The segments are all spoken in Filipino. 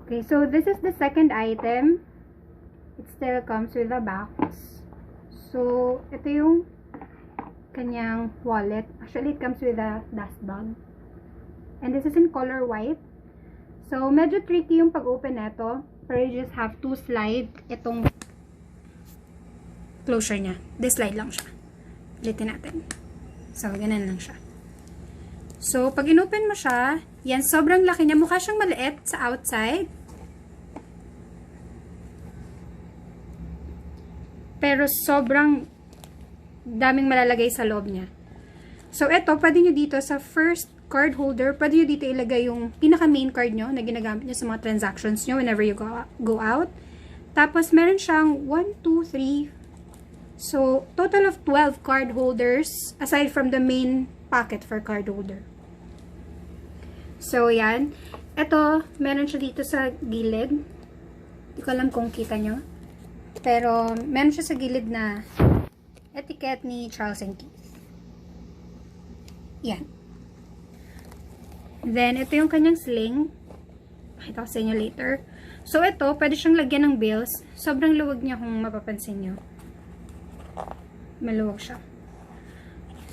Okay, so this is the second item. It still comes with a box. So, ito yung kanyang wallet. Actually, it comes with a dust bag. And this is in color white. So, medyo tricky yung pag-open nito. Pero you just have to slide itong closure niya. This slide lang siya. Ulitin natin. So, ganun lang siya. So, pag inopen mo siya, yan, sobrang laki niya. Mukha siyang maliit sa outside. Pero sobrang daming malalagay sa loob niya. So, ito, pwede nyo dito sa first card holder, pwede nyo dito ilagay yung pinaka-main card nyo na ginagamit nyo sa mga transactions nyo whenever you go out. Tapos, meron siyang 1, 2, 3. So, total of 12 card holders aside from the main pocket for card holder. So, yan. Ito, meron siya dito sa gilid. Hindi ko alam kung kita nyo. Pero, meron siya sa gilid na etiquette ni Charles & Keith. Yan. Then, ito yung kanyang sling. Pakita ko sa inyo later. So, ito, pwede siyang lagyan ng bills. Sobrang luwag niya kung mapapansin nyo. Maluwag siya.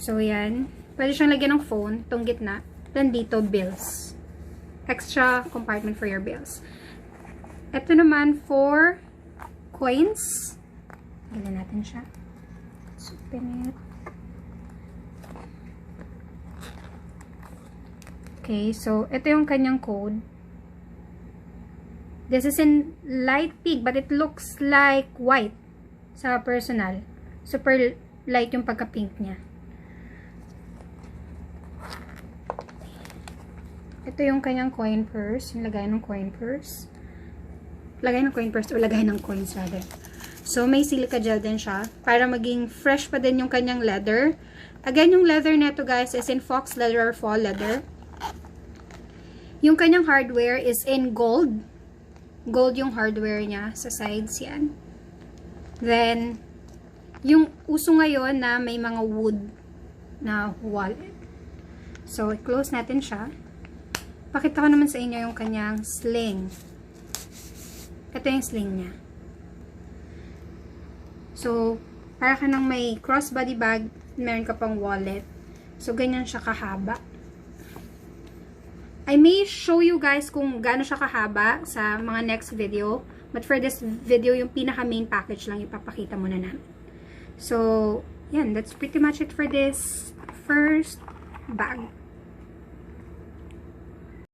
So, yan. Pwede siyang lagyan ng phone, itong gitna. Then, dito, bills. Extra compartment for your bills. Ito naman, for coins. Gila natin siya. Let's open it. Okay, so ito yung kanyang code. This is in light pink, but it looks like white sa personal. Super light yung pagka-pink niya. Ito yung kanyang coin purse. Yung lagay ng coin purse. Lagay ng coin purse o lagay ng coins rather. So, may silica gel din siya para maging fresh pa din yung kanyang leather. Again, yung leather neto guys is in fox leather or fall leather. Yung kanyang hardware is in gold. Gold yung hardware niya sa sides yan. Then, yung uso ngayon na may mga wood na wallet. So, i-close natin siya. Pakita ko naman sa inyo yung kanyang sling. Ito yung sling niya. So, para ka nang may crossbody bag, meron ka pang wallet. So, ganyan siya kahaba. I may show you guys kung gaano siya kahaba sa mga next video. But for this video, yung pinaka-main package lang ipapakita muna namin. So, yan. That's pretty much it for this first bag.